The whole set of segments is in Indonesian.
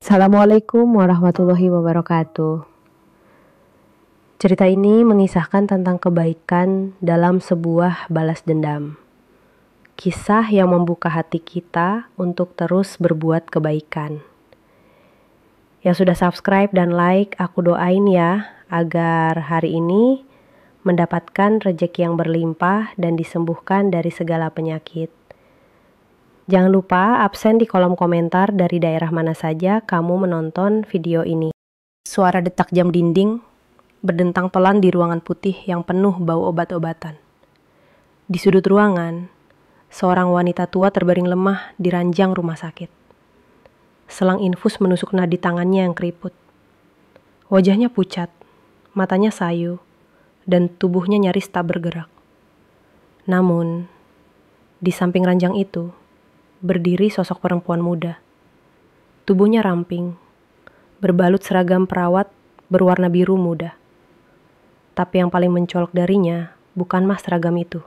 Assalamualaikum warahmatullahi wabarakatuh. Cerita ini mengisahkan tentang kebaikan dalam sebuah balas dendam. Kisah yang membuka hati kita untuk terus berbuat kebaikan. Yang sudah subscribe dan like, aku doain ya agar hari ini mendapatkan rezeki yang berlimpah dan disembuhkan dari segala penyakit. Jangan lupa absen di kolom komentar dari daerah mana saja kamu menonton video ini. Suara detak jam dinding berdentang pelan di ruangan putih yang penuh bau obat-obatan. Di sudut ruangan, seorang wanita tua terbaring lemah di ranjang rumah sakit. Selang infus menusuk nadi tangannya yang keriput. Wajahnya pucat, matanya sayu, dan tubuhnya nyaris tak bergerak. Namun, di samping ranjang itu, berdiri sosok perempuan muda. Tubuhnya ramping, berbalut seragam perawat berwarna biru muda. Tapi yang paling mencolok darinya bukanlah seragam itu,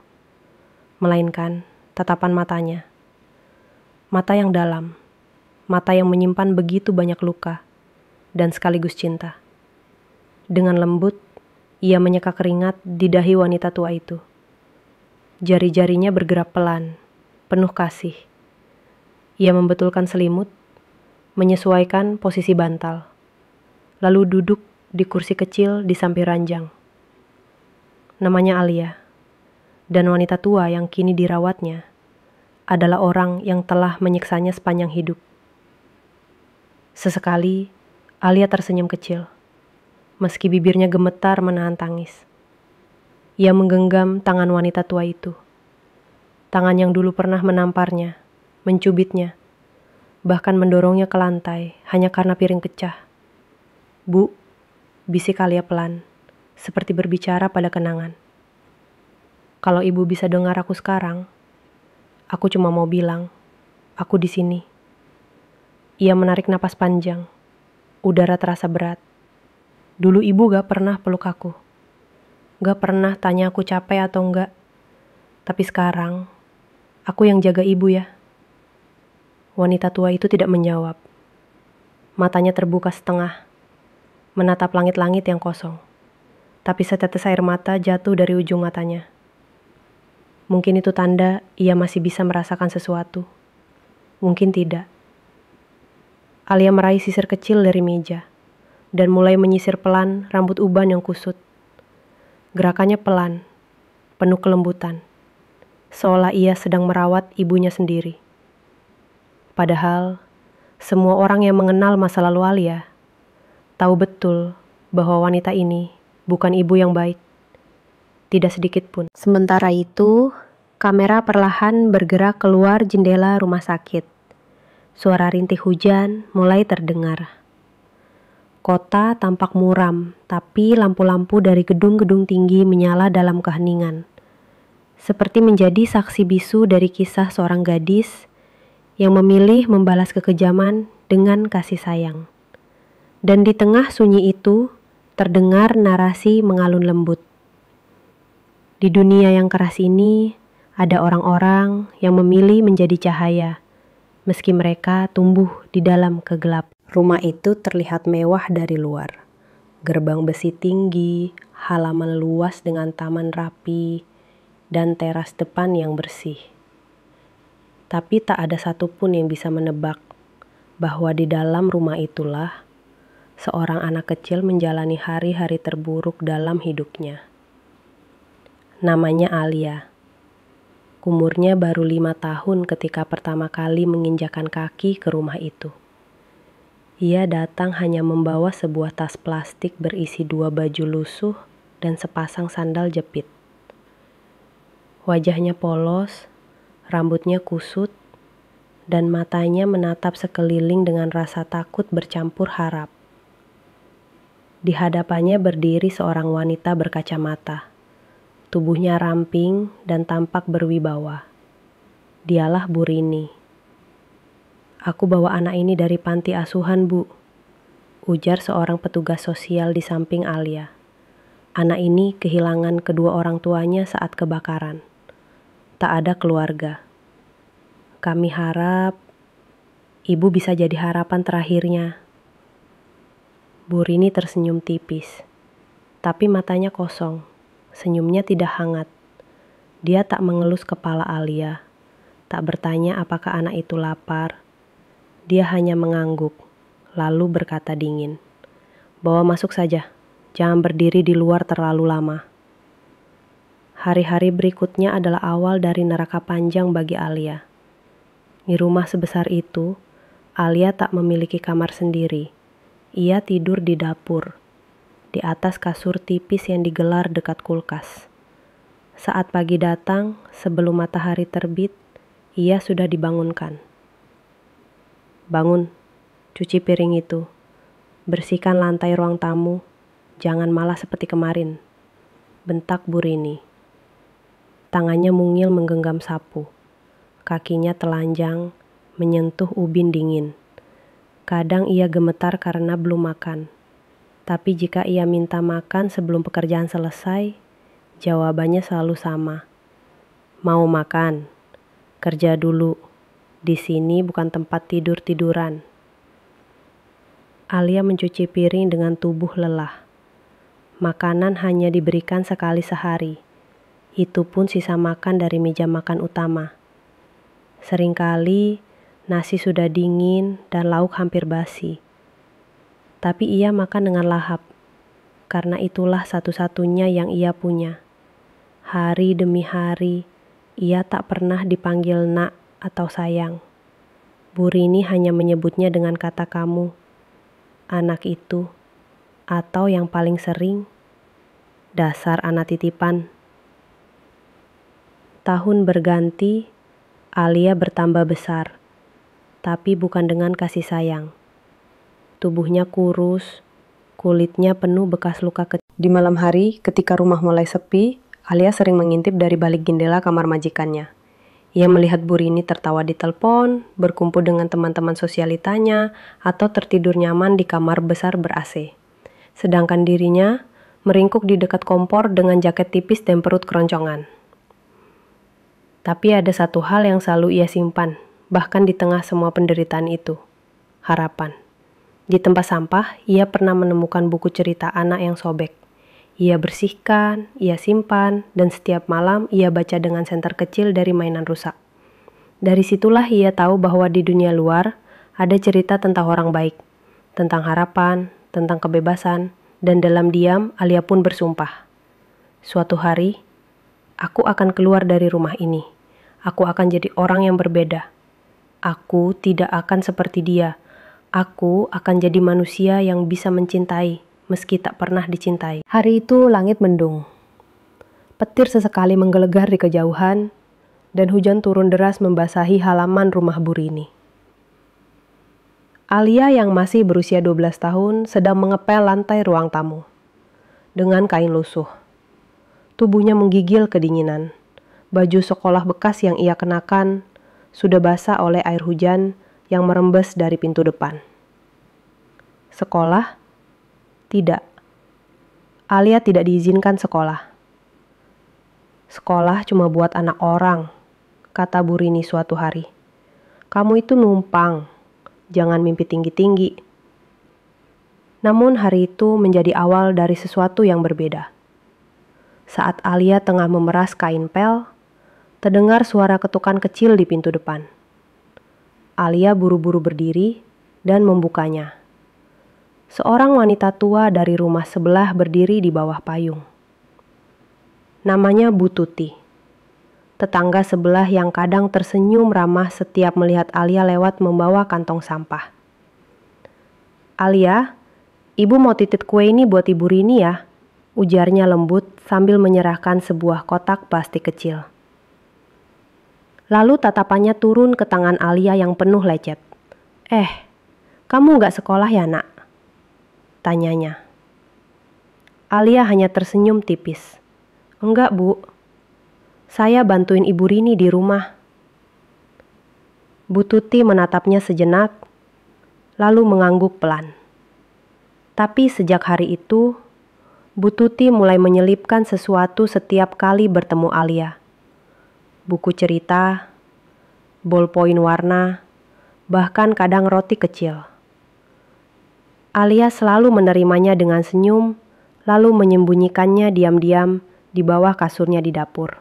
melainkan tatapan matanya. Mata yang dalam, mata yang menyimpan begitu banyak luka dan sekaligus cinta. Dengan lembut, ia menyeka keringat di dahi wanita tua itu. Jari-jarinya bergerak pelan, penuh kasih. Ia membetulkan selimut, menyesuaikan posisi bantal, lalu duduk di kursi kecil di samping ranjang. Namanya Alia, dan wanita tua yang kini dirawatnya adalah orang yang telah menyiksanya sepanjang hidup. Sesekali, Alia tersenyum kecil, meski bibirnya gemetar menahan tangis. Ia menggenggam tangan wanita tua itu, tangan yang dulu pernah menamparnya, mencubitnya, bahkan mendorongnya ke lantai hanya karena piring pecah. "Bu," bisik Alia pelan, seperti berbicara pada kenangan. "Kalau ibu bisa dengar aku sekarang, aku cuma mau bilang, aku di sini." Ia menarik napas panjang, udara terasa berat. Dulu ibu gak pernah peluk aku, gak pernah tanya aku capek atau enggak. Tapi sekarang, aku yang jaga ibu ya. Wanita tua itu tidak menjawab. Matanya terbuka setengah, menatap langit-langit yang kosong. Tapi setetes air mata jatuh dari ujung matanya. Mungkin itu tanda ia masih bisa merasakan sesuatu. Mungkin tidak. Alia meraih sisir kecil dari meja dan mulai menyisir pelan rambut uban yang kusut. Gerakannya pelan, penuh kelembutan, seolah ia sedang merawat ibunya sendiri. Padahal, semua orang yang mengenal masa lalu Alia tahu betul bahwa wanita ini bukan ibu yang baik. Tidak sedikit pun. Sementara itu, kamera perlahan bergerak keluar jendela rumah sakit. Suara rintih hujan mulai terdengar. Kota tampak muram, tapi lampu-lampu dari gedung-gedung tinggi menyala dalam keheningan. Seperti menjadi saksi bisu dari kisah seorang gadis yang memilih membalas kekejaman dengan kasih sayang. Dan di tengah sunyi itu, terdengar narasi mengalun lembut. Di dunia yang keras ini, ada orang-orang yang memilih menjadi cahaya, meski mereka tumbuh di dalam kegelapan. Rumah itu terlihat mewah dari luar. Gerbang besi tinggi, halaman luas dengan taman rapi, dan teras depan yang bersih. Tapi tak ada satupun yang bisa menebak bahwa di dalam rumah itulah seorang anak kecil menjalani hari-hari terburuk dalam hidupnya. Namanya Alia. Umurnya baru 5 tahun ketika pertama kali menginjakan kaki ke rumah itu. Ia datang hanya membawa sebuah tas plastik berisi 2 baju lusuh dan sepasang sandal jepit. Wajahnya polos, rambutnya kusut, dan matanya menatap sekeliling dengan rasa takut bercampur harap. Di hadapannya berdiri seorang wanita berkacamata. Tubuhnya ramping dan tampak berwibawa. Dialah Bu Rini. "Aku bawa anak ini dari panti asuhan, Bu," ujar seorang petugas sosial di samping Alia. Anak ini kehilangan kedua orang tuanya saat kebakaran. Tak ada keluarga. Kami harap ibu bisa jadi harapan terakhirnya Bu Rini tersenyum tipis, tapi matanya kosong. Senyumnya tidak hangat. Dia tak mengelus kepala Alia, tak bertanya apakah anak itu lapar. Dia hanya mengangguk, lalu berkata dingin, "Bawa masuk saja, jangan berdiri di luar terlalu lama." Hari-hari berikutnya adalah awal dari neraka panjang bagi Alia. Di rumah sebesar itu, Alia tak memiliki kamar sendiri. Ia tidur di dapur, di atas kasur tipis yang digelar dekat kulkas. Saat pagi datang, sebelum matahari terbit, ia sudah dibangunkan. "Bangun, cuci piring itu. Bersihkan lantai ruang tamu. Jangan malah seperti kemarin," bentak Bu Rini. Tangannya mungil menggenggam sapu. Kakinya telanjang, menyentuh ubin dingin. Kadang ia gemetar karena belum makan. Tapi jika ia minta makan sebelum pekerjaan selesai, jawabannya selalu sama. "Mau makan? Kerja dulu. Di sini bukan tempat tidur-tiduran." Alia mencuci piring dengan tubuh lelah. Makanan hanya diberikan sekali sehari. Itu pun sisa makan dari meja makan utama. Seringkali nasi sudah dingin dan lauk hampir basi. Tapi ia makan dengan lahap, karena itulah satu-satunya yang ia punya. Hari demi hari, ia tak pernah dipanggil nak atau sayang. Bu Rini hanya menyebutnya dengan kata kamu, anak itu, atau yang paling sering, dasar anak titipan. Tahun berganti, Alia bertambah besar, tapi bukan dengan kasih sayang. Tubuhnya kurus, kulitnya penuh bekas luka kecil. Di malam hari, ketika rumah mulai sepi, Alia sering mengintip dari balik jendela kamar majikannya. Ia melihat Bu Rini tertawa di telepon, berkumpul dengan teman-teman sosialitanya, atau tertidur nyaman di kamar besar ber-AC. Sedangkan dirinya meringkuk di dekat kompor dengan jaket tipis dan perut keroncongan. Tapi ada satu hal yang selalu ia simpan, bahkan di tengah semua penderitaan itu. Harapan. Di tempat sampah, ia pernah menemukan buku cerita anak yang sobek. Ia bersihkan, ia simpan, dan setiap malam ia baca dengan senter kecil dari mainan rusak. Dari situlah ia tahu bahwa di dunia luar ada cerita tentang orang baik, tentang harapan, tentang kebebasan, dan dalam diam Alia pun bersumpah. Suatu hari, aku akan keluar dari rumah ini. Aku akan jadi orang yang berbeda. Aku tidak akan seperti dia. Aku akan jadi manusia yang bisa mencintai, meski tak pernah dicintai. Hari itu langit mendung. Petir sesekali menggelegar di kejauhan, dan hujan turun deras membasahi halaman rumah Bu Rini. Alia yang masih berusia 12 tahun sedang mengepel lantai ruang tamu dengan kain lusuh. Tubuhnya menggigil kedinginan. Baju sekolah bekas yang ia kenakan sudah basah oleh air hujan yang merembes dari pintu depan. Sekolah? Tidak. Alia tidak diizinkan sekolah. "Sekolah cuma buat anak orang," kata Bu Rini suatu hari. "Kamu itu numpang, jangan mimpi tinggi-tinggi." Namun hari itu menjadi awal dari sesuatu yang berbeda. Saat Alia tengah memeras kain pel, terdengar suara ketukan kecil di pintu depan. Alia buru-buru berdiri dan membukanya. Seorang wanita tua dari rumah sebelah berdiri di bawah payung. Namanya Bu Tuti, tetangga sebelah yang kadang tersenyum ramah setiap melihat Alia lewat membawa kantong sampah. "Alia, ibu mau titip kue ini buat Ibu Rini ya," ujarnya lembut sambil menyerahkan sebuah kotak plastik kecil. Lalu tatapannya turun ke tangan Alia yang penuh lecet. Kamu nggak sekolah ya nak?" tanyanya. Alia hanya tersenyum tipis. "Enggak Bu, saya bantuin Ibu Rini di rumah." Bu Tuti menatapnya sejenak, lalu mengangguk pelan. Tapi sejak hari itu, Bu Tuti mulai menyelipkan sesuatu setiap kali bertemu Alia. Buku cerita, bolpoin warna, bahkan kadang roti kecil. Alia selalu menerimanya dengan senyum, lalu menyembunyikannya diam-diam di bawah kasurnya di dapur.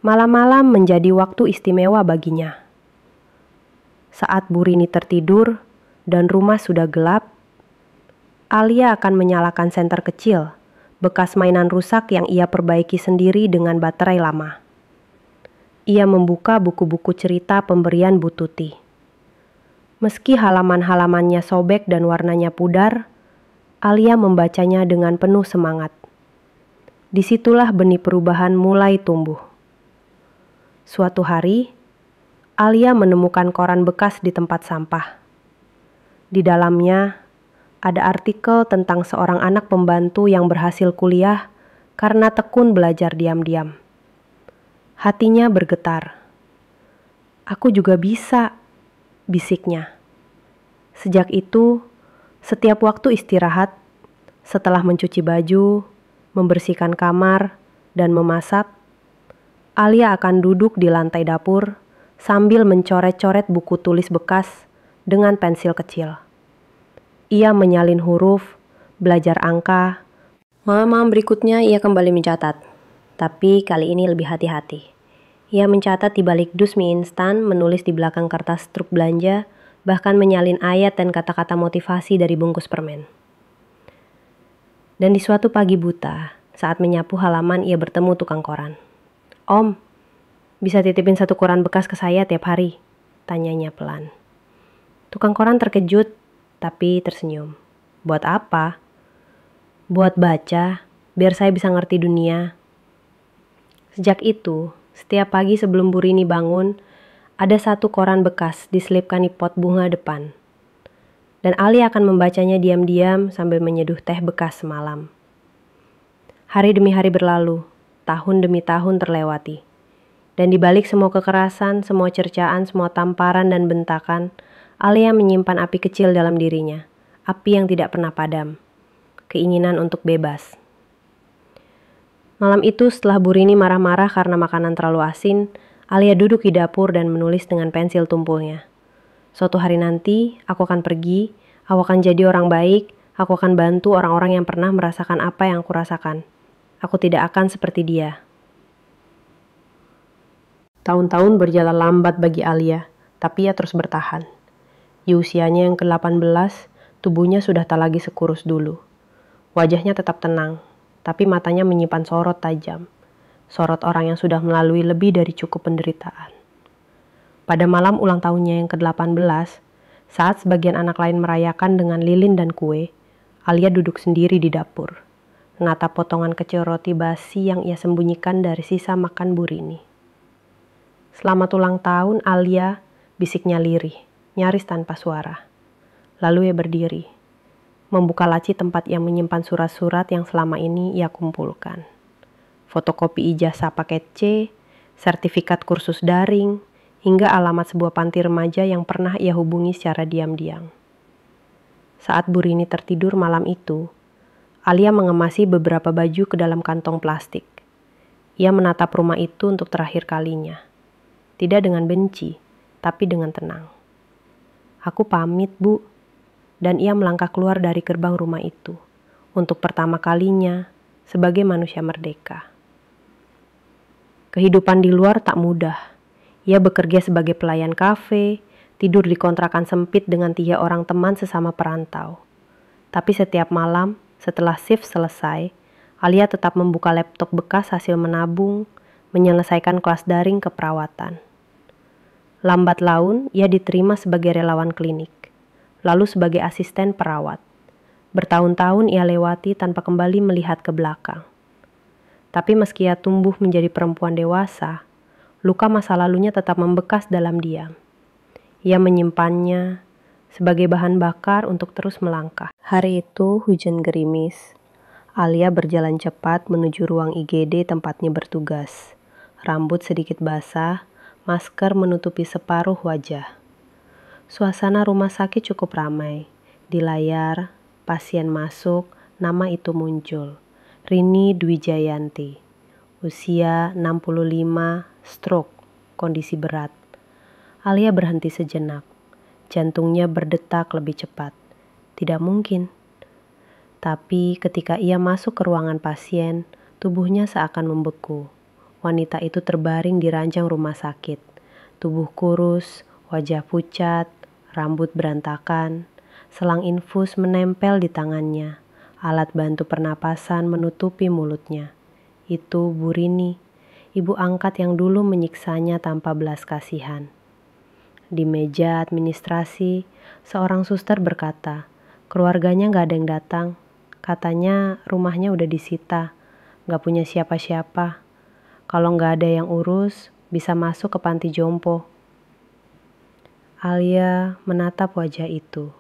Malam-malam menjadi waktu istimewa baginya. Saat Bu Rini tertidur dan rumah sudah gelap, Alia akan menyalakan senter kecil, bekas mainan rusak yang ia perbaiki sendiri dengan baterai lama. Ia membuka buku-buku cerita pemberian Bu Tuti. Meski halaman-halamannya sobek dan warnanya pudar, Alia membacanya dengan penuh semangat. Disitulah benih perubahan mulai tumbuh. Suatu hari, Alia menemukan koran bekas di tempat sampah. Di dalamnya, ada artikel tentang seorang anak pembantu yang berhasil kuliah karena tekun belajar diam-diam. Hatinya bergetar. "Aku juga bisa," bisiknya. Sejak itu, setiap waktu istirahat, setelah mencuci baju, membersihkan kamar, dan memasak, Alia akan duduk di lantai dapur sambil mencoret-coret buku tulis bekas dengan pensil kecil. Ia menyalin huruf, belajar angka. Malam-malam berikutnya ia kembali mencatat, tapi kali ini lebih hati-hati. Ia mencatat di balik dus mie instan, menulis di belakang kertas truk belanja, bahkan menyalin ayat dan kata-kata motivasi dari bungkus permen. Dan di suatu pagi buta, saat menyapu halaman ia bertemu tukang koran. "Om, bisa titipin satu koran bekas ke saya tiap hari?" tanyanya pelan. Tukang koran terkejut, tapi tersenyum. "Buat apa?" "Buat baca, biar saya bisa ngerti dunia." Sejak itu, setiap pagi sebelum Bu Rini bangun, ada satu koran bekas diselipkan di pot bunga depan. Dan Alia akan membacanya diam-diam sambil menyeduh teh bekas semalam. Hari demi hari berlalu, tahun demi tahun terlewati. Dan di balik semua kekerasan, semua cercaan, semua tamparan dan bentakan, Alia menyimpan api kecil dalam dirinya. Api yang tidak pernah padam. Keinginan untuk bebas. Malam itu setelah Bu Rini marah-marah karena makanan terlalu asin, Alia duduk di dapur dan menulis dengan pensil tumpulnya. "Suatu hari nanti, aku akan pergi, aku akan jadi orang baik, aku akan bantu orang-orang yang pernah merasakan apa yang aku rasakan. Aku tidak akan seperti dia." Tahun-tahun berjalan lambat bagi Alia, tapi ia terus bertahan. Di usianya yang ke-18, tubuhnya sudah tak lagi sekurus dulu. Wajahnya tetap tenang, tapi matanya menyimpan sorot tajam. Sorot orang yang sudah melalui lebih dari cukup penderitaan. Pada malam ulang tahunnya yang ke-18, saat sebagian anak lain merayakan dengan lilin dan kue, Alia duduk sendiri di dapur, menatap potongan kecil roti basi yang ia sembunyikan dari sisa makan Bu Rini. "Selamat ulang tahun, Alia," bisiknya lirih, nyaris tanpa suara. Lalu ia berdiri, membuka laci tempat ia menyimpan surat-surat yang selama ini ia kumpulkan. Fotokopi ijazah paket C, sertifikat kursus daring, hingga alamat sebuah panti remaja yang pernah ia hubungi secara diam-diam. Saat Bu Rini tertidur malam itu, Alia mengemasi beberapa baju ke dalam kantong plastik. Ia menatap rumah itu untuk terakhir kalinya. Tidak dengan benci, tapi dengan tenang. "Aku pamit, Bu." Dan ia melangkah keluar dari gerbang rumah itu, untuk pertama kalinya sebagai manusia merdeka. Kehidupan di luar tak mudah. Ia bekerja sebagai pelayan kafe, tidur di kontrakan sempit dengan 3 orang teman sesama perantau. Tapi setiap malam, setelah shift selesai, Alia tetap membuka laptop bekas hasil menabung, menyelesaikan kelas daring keperawatan. Lambat laun, ia diterima sebagai relawan klinik, lalu sebagai asisten perawat. Bertahun-tahun ia lewati tanpa kembali melihat ke belakang. Tapi meski ia tumbuh menjadi perempuan dewasa, luka masa lalunya tetap membekas dalam diam. Ia menyimpannya sebagai bahan bakar untuk terus melangkah. Hari itu hujan gerimis. Alia berjalan cepat menuju ruang IGD tempatnya bertugas. Rambut sedikit basah, masker menutupi separuh wajah. Suasana rumah sakit cukup ramai. Di layar, pasien masuk, nama itu muncul. Rini Dwi Jayanti. Usia 65, stroke, kondisi berat. Alia berhenti sejenak. Jantungnya berdetak lebih cepat. tidak mungkin. Tapi ketika ia masuk ke ruangan pasien, tubuhnya seakan membeku. Wanita itu terbaring di ranjang rumah sakit. Tubuh kurus, wajah pucat, rambut berantakan. Selang infus menempel di tangannya. Alat bantu pernapasan menutupi mulutnya. Itu Bu Rini, ibu angkat yang dulu menyiksanya tanpa belas kasihan. Di meja administrasi, seorang suster berkata, keluarganya gak ada yang datang. Katanya rumahnya udah disita, gak punya siapa-siapa. Kalau gak ada yang urus, bisa masuk ke panti jompo. Alia menatap wajah itu.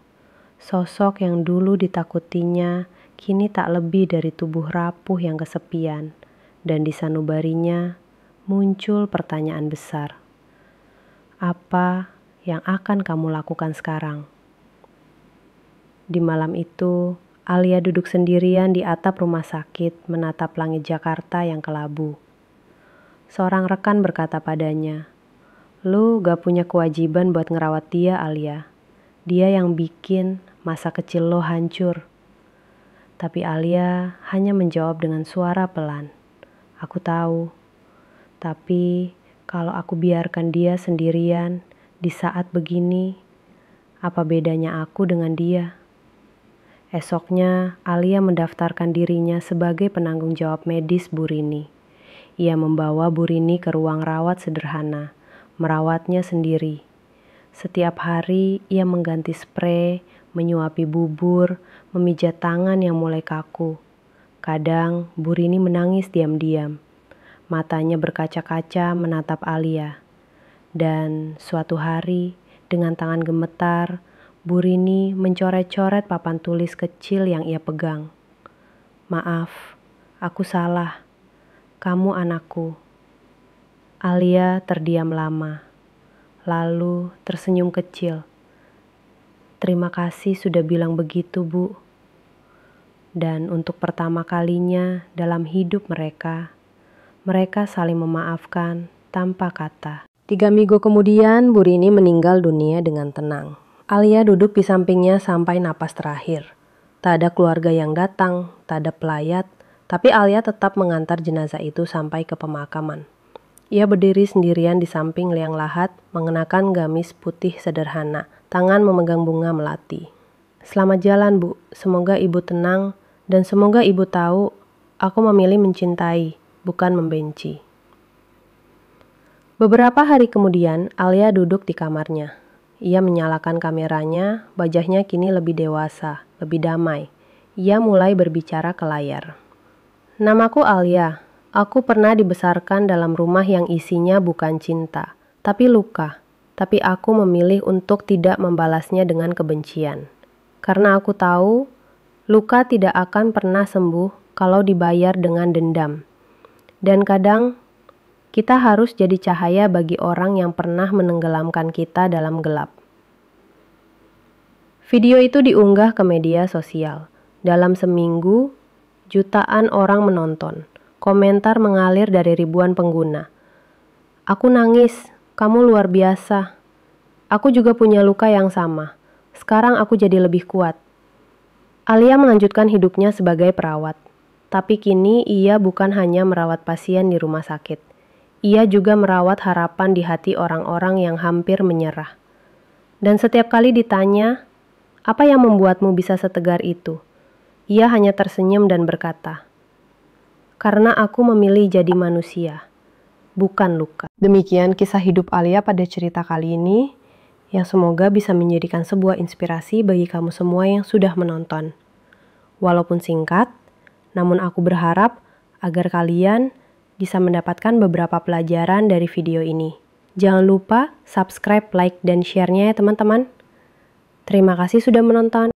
Sosok yang dulu ditakutinya kini tak lebih dari tubuh rapuh yang kesepian. Dan di sanubarinya muncul pertanyaan besar. Apa yang akan kamu lakukan sekarang? Di malam itu, Alia duduk sendirian di atap rumah sakit menatap langit Jakarta yang kelabu. Seorang rekan berkata padanya, "Lu gak punya kewajiban buat ngerawat dia, Alia. Dia yang bikin masa kecil lo hancur." Tapi Alia hanya menjawab dengan suara pelan, "Aku tahu, tapi kalau aku biarkan dia sendirian di saat begini, apa bedanya aku dengan dia?" Esoknya, Alia mendaftarkan dirinya sebagai penanggung jawab medis Bu Rini. Ia membawa Bu Rini ke ruang rawat sederhana, merawatnya sendiri. Setiap hari ia mengganti sprei, menyuapi bubur, memijat tangan yang mulai kaku. Kadang Bu Rini menangis diam-diam. Matanya berkaca-kaca menatap Alia. Dan suatu hari, dengan tangan gemetar, Bu Rini mencoret-coret papan tulis kecil yang ia pegang. "Maaf, aku salah. Kamu anakku." Alia terdiam lama, lalu tersenyum kecil. "Terima kasih sudah bilang begitu, Bu." Dan untuk pertama kalinya dalam hidup mereka saling memaafkan tanpa kata. 3 minggu kemudian, Bu Rini meninggal dunia dengan tenang. Alia duduk di sampingnya sampai napas terakhir. Tak ada keluarga yang datang, tak ada pelayat, tapi Alia tetap mengantar jenazah itu sampai ke pemakaman. Ia berdiri sendirian di samping liang lahat, mengenakan gamis putih sederhana, tangan memegang bunga melati. "Selamat jalan, Bu. Semoga Ibu tenang, dan semoga Ibu tahu aku memilih mencintai, bukan membenci." Beberapa hari kemudian, Alia duduk di kamarnya. Ia menyalakan kameranya, wajahnya kini lebih dewasa, lebih damai. Ia mulai berbicara ke layar. "Namaku Alia. Aku pernah dibesarkan dalam rumah yang isinya bukan cinta, tapi luka. Tapi aku memilih untuk tidak membalasnya dengan kebencian. Karena aku tahu, luka tidak akan pernah sembuh kalau dibayar dengan dendam. Dan kadang, kita harus jadi cahaya bagi orang yang pernah menenggelamkan kita dalam gelap." Video itu diunggah ke media sosial. Dalam seminggu, jutaan orang menonton. Komentar mengalir dari ribuan pengguna. "Aku nangis, kamu luar biasa. Aku juga punya luka yang sama. Sekarang aku jadi lebih kuat." Alia melanjutkan hidupnya sebagai perawat. Tapi kini ia bukan hanya merawat pasien di rumah sakit. Ia juga merawat harapan di hati orang-orang yang hampir menyerah. Dan setiap kali ditanya, "Apa yang membuatmu bisa setegar itu?" Ia hanya tersenyum dan berkata, "Karena aku memilih jadi manusia, bukan luka." Demikian kisah hidup Alia pada cerita kali ini, yang semoga bisa menjadikan sebuah inspirasi bagi kamu semua yang sudah menonton. Walaupun singkat, namun aku berharap agar kalian bisa mendapatkan beberapa pelajaran dari video ini. Jangan lupa subscribe, like, dan share-nya ya teman-teman. Terima kasih sudah menonton.